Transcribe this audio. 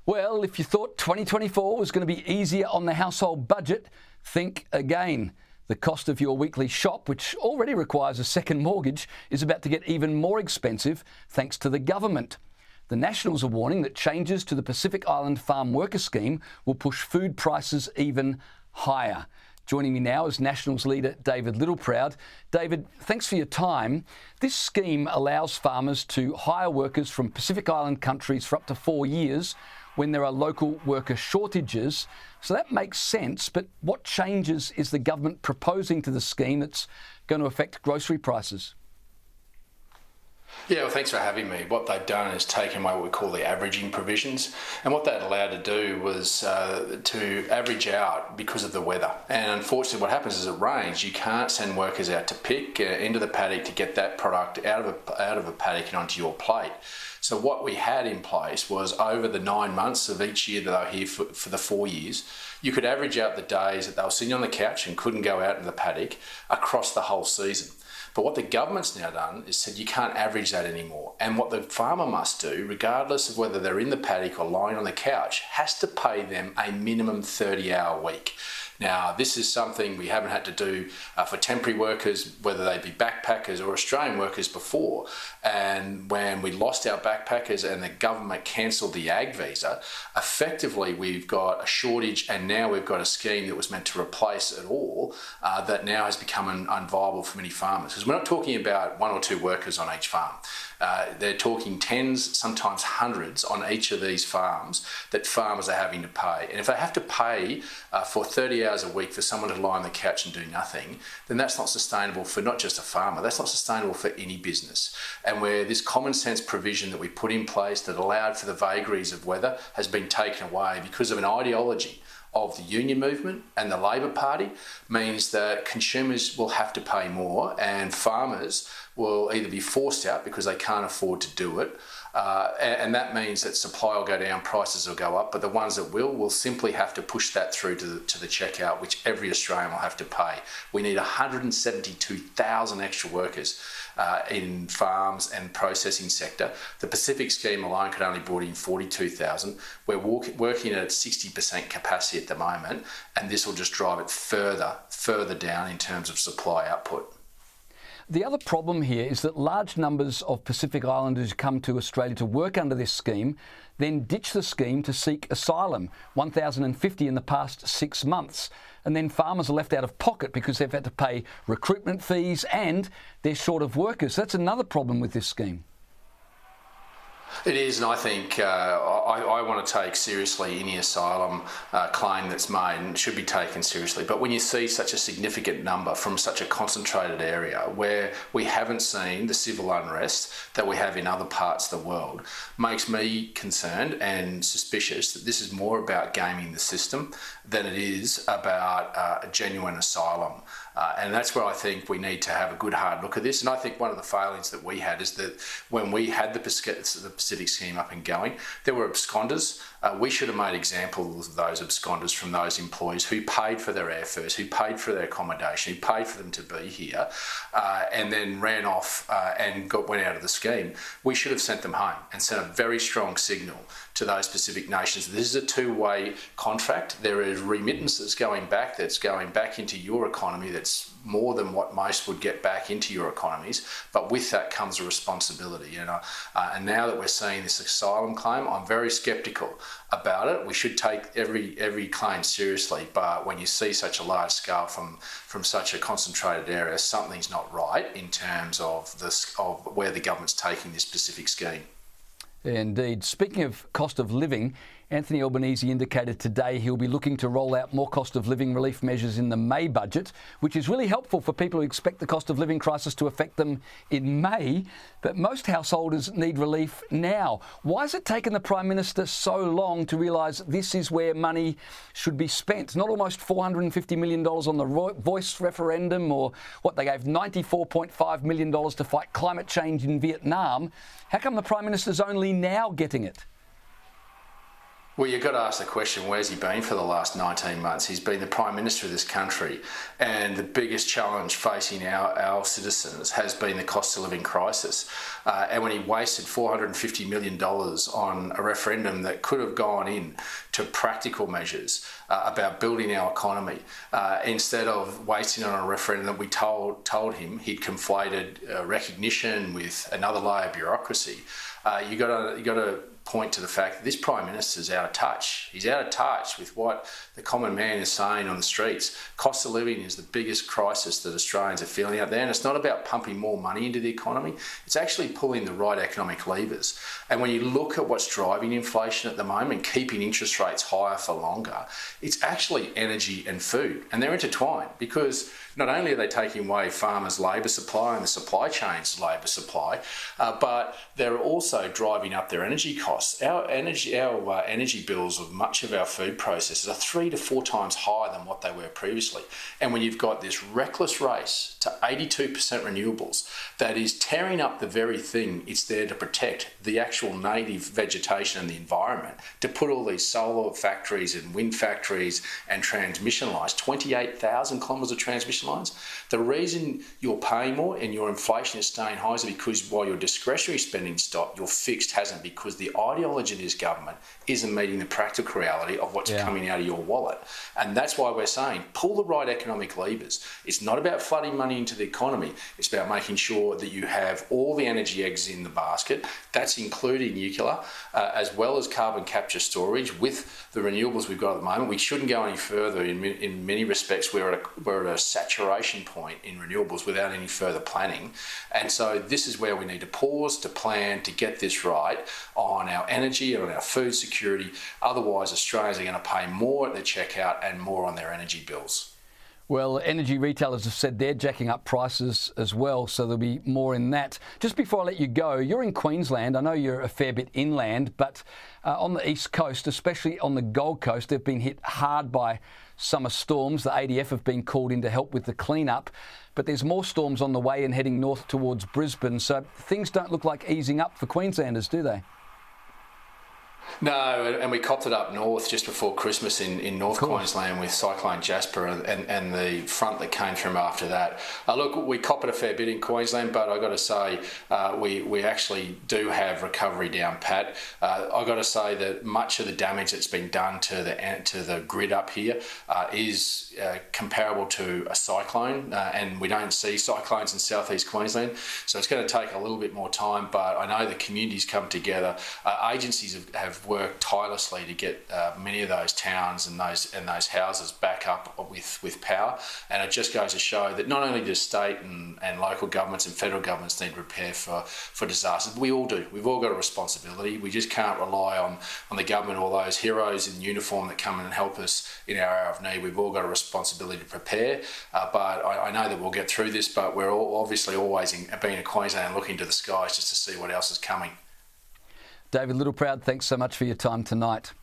Well, if you thought 2024 was going to be easier on the household budget, think again. The cost of your weekly shop, which already requires a second mortgage, is about to get even more expensive thanks to the government. The Nationals are warning that changes to the Pacific Island Farm Worker Scheme will push food prices even higher. Joining me now is Nationals leader David Littleproud. David, thanks for your time. This scheme allows farmers to hire workers from Pacific Island countries for up to 4 years when there are local worker shortages. So that makes sense, but what changes is the government proposing to the scheme that's going to affect grocery prices? Yeah, well, thanks for having me. What they've done is taken away what we call the averaging provisions, and what that allowed to do was to average out because of the weather. And unfortunately, what happens is it rains. You can't send workers out to pick into the paddock to get that product out of a paddock and onto your plate. So what we had in place was over the 9 months of each year that they were here for the 4 years, you could average out the days that they were sitting on the couch and couldn't go out in the paddock across the whole season. But what the government's now done is said you can't average that anymore. And what the farmer must do, regardless of whether they're in the paddock or lying on the couch, has to pay them a minimum 30-hour week. Now, this is something we haven't had to do for temporary workers, whether they be backpackers or Australian workers before. And when we lost our backpackers and the government cancelled the ag visa, effectively we've got a shortage, and now we've got a scheme that was meant to replace it all that now has become unviable for many farmers. Because we're not talking about 1 or 2 workers on each farm. They're talking tens, sometimes hundreds on each of these farms that farmers are having to pay. And if they have to pay for 30 hours a week for someone to lie on the couch and do nothing, then that's not sustainable for not just a farmer, that's not sustainable for any business. And where this common sense provision that we put in place that allowed for the vagaries of weather has been taken away because of an ideology of the union movement and the Labor Party, means that consumers will have to pay more and farmers will either be forced out because they can't afford to do it, and that means that supply will go down, prices will go up, but the ones that will simply have to push that through to the checkout, which every Australian will have to pay. We need 172,000 extra workers in farms and processing sector. The Pacific scheme alone could only brought in 42,000. We're working at 60% capacity at the moment, and this will just drive it further down in terms of supply output. The other problem here is that large numbers of Pacific Islanders come to Australia to work under this scheme, then ditch the scheme to seek asylum, 1,050 in the past 6 months. And then farmers are left out of pocket because they've had to pay recruitment fees and they're short of workers. That's another problem with this scheme. It is, and I think I want to take seriously any asylum claim that's made, and should be taken seriously. But when you see such a significant number from such a concentrated area where we haven't seen the civil unrest that we have in other parts of the world, makes me concerned and suspicious that this is more about gaming the system than it is about a genuine asylum. And that's where I think we need to have a good hard look at this. And I think one of the failings that we had is that when we had the Pacific scheme up and going, there were absconders. We should have made examples of those absconders from those employees who paid for their airfares, who paid for their accommodation, who paid for them to be here, and then ran off and went out of the scheme. We should have sent them home and sent a very strong signal to those Pacific nations. This is a two-way contract. There is remittances going back into your economy that's more than what most would get back into your economies, but with that comes a responsibility. And now that we're seeing this asylum claim, I'm very sceptical about it. We should take every claim seriously, but when you see such a large scale from such a concentrated area, something's not right in terms of where the government's taking this Pacific scheme. Indeed. Speaking of cost of living, Anthony Albanese indicated today he'll be looking to roll out more cost of living relief measures in the May budget, which is really helpful for people who expect the cost of living crisis to affect them in May. But most householders need relief now. Why has it taken the Prime Minister so long to realise this is where money should be spent? Not almost $450 million on the Voice referendum, or what they gave $94.5 million to fight climate change in Vietnam. How come the Prime Minister's only now getting it? Well, you've got to ask the question, where's he been for the last 19 months? He's been the Prime Minister of this country, and the biggest challenge facing our citizens has been the cost of living crisis. And when he wasted $450 million on a referendum that could have gone in to practical measures about building our economy, instead of wasting on a referendum that we told him he'd conflated recognition with another layer of bureaucracy, you got to point to the fact that this Prime Minister's out of touch. He's out of touch with what the common man is saying on the streets. Cost of living is the biggest crisis that Australians are feeling out there, and it's not about pumping more money into the economy. It's actually pulling the right economic levers. And when you look at what's driving inflation at the moment, keeping interest rates higher for longer, it's actually energy and food, and they're intertwined, because not only are they taking away farmers' labour supply and the supply chain's labour supply, but they're also driving up their energy costs. Our energy bills of much of our food processors are 3 to 4 times higher than what they were previously. And when you've got this reckless race to 82% renewables that is tearing up the very thing it's there to protect, the actual native vegetation and the environment, to put all these solar factories and wind factories and transmission lines, 28,000 kilometres of transmission lines. The reason you're paying more and your inflation is staying high is because while your discretionary spending stopped, your fixed hasn't, because the ideology of this government isn't meeting the practical reality of what's coming out of your wallet. And that's why we're saying pull the right economic levers. It's not about flooding money into the economy. It's about making sure that you have all the energy eggs in the basket. That's including nuclear, as well as carbon capture storage. With the renewables we've got at the moment, we shouldn't go any further. In many respects, we're at a saturation point in renewables without any further planning. And so this is where we need to pause, to plan, to get this right on our energy and on our food security. Otherwise, Australians are going to pay more at their checkout and more on their energy bills. Well, energy retailers have said they're jacking up prices as well, so there'll be more in that. Just before I let you go, you're in Queensland. I know you're a fair bit inland, but on the east coast, especially on the Gold Coast, they've been hit hard by summer storms. The ADF have been called in to help with the clean-up, but there's more storms on the way and heading north towards Brisbane, so things don't look like easing up for Queenslanders, do they? No, and we copped it up north just before Christmas in North Queensland with Cyclone Jasper and the front that came through after that. Look, we cop it a fair bit in Queensland, but I've got to say we actually do have recovery down pat. I've got to say that much of the damage that's been done to the grid up here is comparable to a cyclone, and we don't see cyclones in southeast Queensland, so it's going to take a little bit more time, but I know the communities come together. Agencies have worked tirelessly to get many of those towns and those houses back up with power, and it just goes to show that not only do state and local governments and federal governments need to prepare for disasters, but we all do. We've all got a responsibility. We just can't rely on the government or those heroes in uniform that come in and help us in our hour of need. We've all got a responsibility to prepare, but I know that we'll get through this, but we're all obviously always being in Queensland looking to the skies just to see what else is coming. David Littleproud, thanks so much for your time tonight.